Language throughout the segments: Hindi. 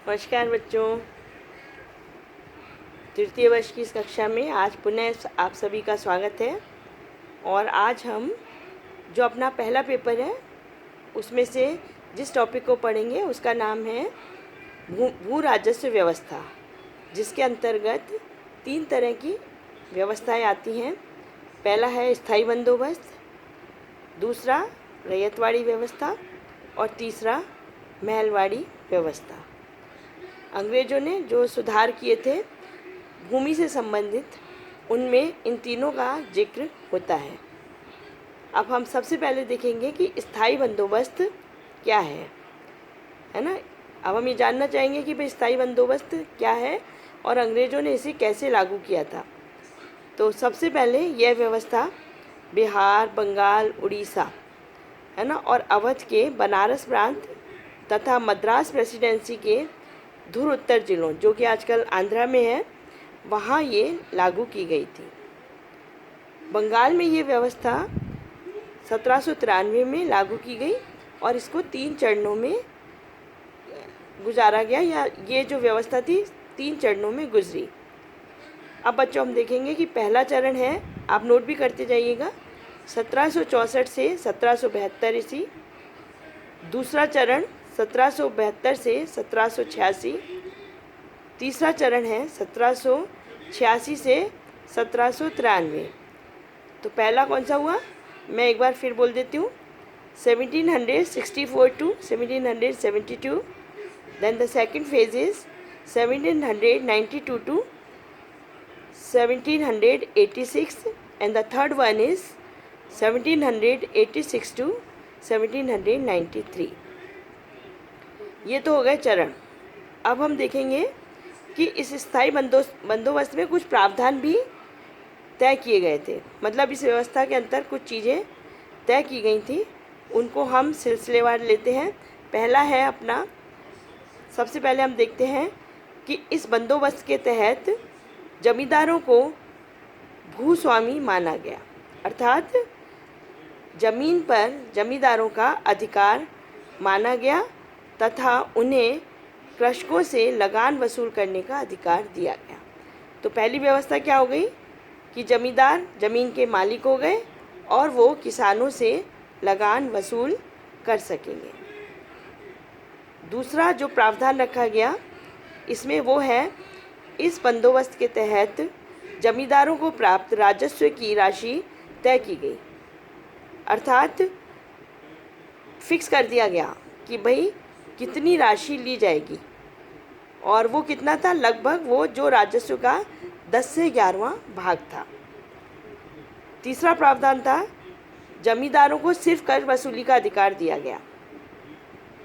नमस्कार बच्चों। तृतीय वर्ष की इस कक्षा में आज पुनः आप सभी का स्वागत है। और आज हम जो अपना पहला पेपर है उसमें से जिस टॉपिक को पढ़ेंगे उसका नाम है भू राजस्व व्यवस्था, जिसके अंतर्गत 3 तरह की व्यवस्थाएं आती हैं। पहला है स्थायी बंदोबस्त, दूसरा रैयतवाड़ी व्यवस्था और तीसरा महलवाड़ी व्यवस्था। अंग्रेज़ों ने जो सुधार किए थे भूमि से संबंधित, उनमें इन तीनों का जिक्र होता है। अब हम सबसे पहले देखेंगे कि स्थायी बंदोबस्त क्या है ना। अब हम ये जानना चाहेंगे कि भाई स्थायी बंदोबस्त क्या है और अंग्रेज़ों ने इसे कैसे लागू किया था। तो सबसे पहले यह व्यवस्था बिहार, बंगाल, उड़ीसा है ना और अवध के बनारस प्रांत तथा मद्रास प्रेसिडेंसी के धुर उत्तर जिलों, जो कि आजकल आंध्रा में है, वहाँ ये लागू की गई थी। बंगाल में ये व्यवस्था 1793 में लागू की गई और इसको 3 चरणों में गुजारा गया, या ये जो व्यवस्था थी 3 चरणों में गुजरी। अब बच्चों हम देखेंगे कि पहला चरण है, आप नोट भी करते जाइएगा, 1764 से 1772 ईस्वी। दूसरा चरण 1772 से 1786। तीसरा चरण है 1786 से 1793। तो पहला कौन सा हुआ, मैं एक बार फिर बोल देती हूँ, 1764 to 1772। Then the second phase is 1792 to 1786 and the third one is 1786 to 1793। ये तो हो गए चरण। अब हम देखेंगे कि इस स्थायी बंदोबस्त में कुछ प्रावधान भी तय किए गए थे। मतलब इस व्यवस्था के अंदर कुछ चीज़ें तय की गई थी, उनको हम सिलसिलेवार लेते हैं। पहला है अपना, सबसे पहले हम देखते हैं कि इस बंदोबस्त के तहत जमींदारों को भूस्वामी माना गया, अर्थात ज़मीन पर जमींदारों का अधिकार माना गया तथा उन्हें कृषकों से लगान वसूल करने का अधिकार दिया गया। तो पहली व्यवस्था क्या हो गई कि जमींदार ज़मीन के मालिक हो गए और वो किसानों से लगान वसूल कर सकेंगे। दूसरा जो प्रावधान रखा गया इसमें वो है, इस बंदोबस्त के तहत जमींदारों को प्राप्त राजस्व की राशि तय की गई, अर्थात फिक्स कर दिया गया कि भाई कितनी राशि ली जाएगी, और वो कितना था, लगभग वो जो राजस्व का 10 से 11वां भाग था। तीसरा प्रावधान था, जमींदारों को सिर्फ कर वसूली का अधिकार दिया गया,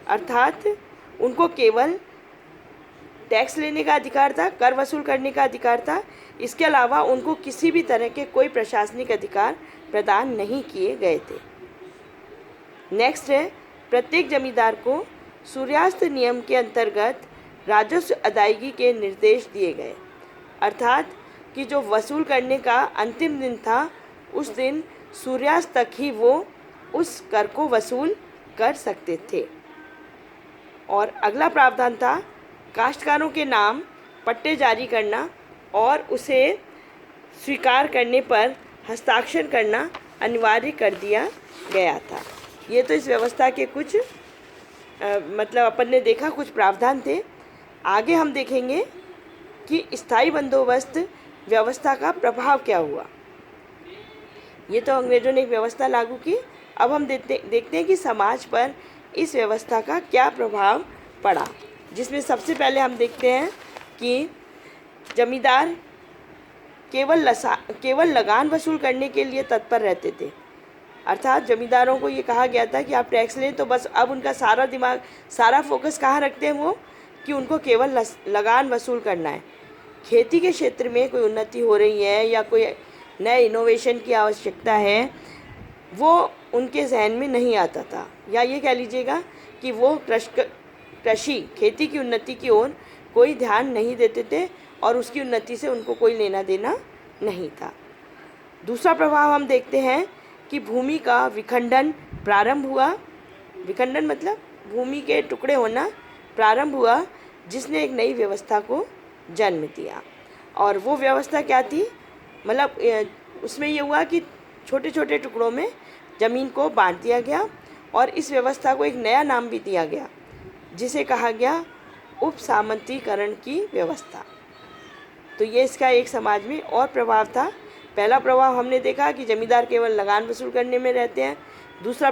अर्थात उनको केवल टैक्स लेने का अधिकार था, कर वसूल करने का अधिकार था। इसके अलावा उनको किसी भी तरह के कोई प्रशासनिक अधिकार प्रदान नहीं किए गए थे। नेक्स्ट है, प्रत्येक जमींदार को सूर्यास्त नियम के अंतर्गत राजस्व अदायगी के निर्देश दिए गए, अर्थात कि जो वसूल करने का अंतिम दिन था उस दिन सूर्यास्त तक ही वो उस कर को वसूल कर सकते थे। और अगला प्रावधान था, काश्तकारों के नाम पट्टे जारी करना और उसे स्वीकार करने पर हस्ताक्षर करना अनिवार्य कर दिया गया था। ये तो इस व्यवस्था के कुछ मतलब अपन ने देखा कुछ प्रावधान थे। आगे हम देखेंगे कि स्थायी बंदोबस्त व्यवस्था का प्रभाव क्या हुआ। ये तो अंग्रेज़ों ने एक व्यवस्था लागू की। अब हम देखते हैं कि समाज पर इस व्यवस्था का क्या प्रभाव पड़ा, जिसमें सबसे पहले हम देखते हैं कि जमींदार केवल लगान वसूल करने के लिए तत्पर रहते थे, अर्थात जमींदारों को ये कहा गया था कि आप टैक्स लें, तो बस अब उनका सारा दिमाग, सारा फोकस कहाँ रखते हैं वो, कि उनको केवल लगान वसूल करना है। खेती के क्षेत्र में कोई उन्नति हो रही है या कोई नए इनोवेशन की आवश्यकता है, वो उनके जहन में नहीं आता था, या ये कह लीजिएगा कि वो कृषि खेती की उन्नति की ओर कोई ध्यान नहीं देते थे और उसकी उन्नति से उनको कोई लेना देना नहीं था। दूसरा प्रभाव हम देखते हैं कि भूमि का विखंडन प्रारंभ हुआ। विखंडन मतलब भूमि के टुकड़े होना प्रारंभ हुआ, जिसने एक नई व्यवस्था को जन्म दिया। और वो व्यवस्था क्या थी, मतलब उसमें ये हुआ कि छोटे छोटे टुकड़ों में ज़मीन को बांट दिया गया और इस व्यवस्था को एक नया नाम भी दिया गया जिसे कहा गया उपसामंतीकरण की व्यवस्था। तो ये इसका एक समाज में और प्रभाव था। पहला प्रभाव हमने देखा कि जमींदार केवल लगान वसूल करने में रहते हैं। दूसरा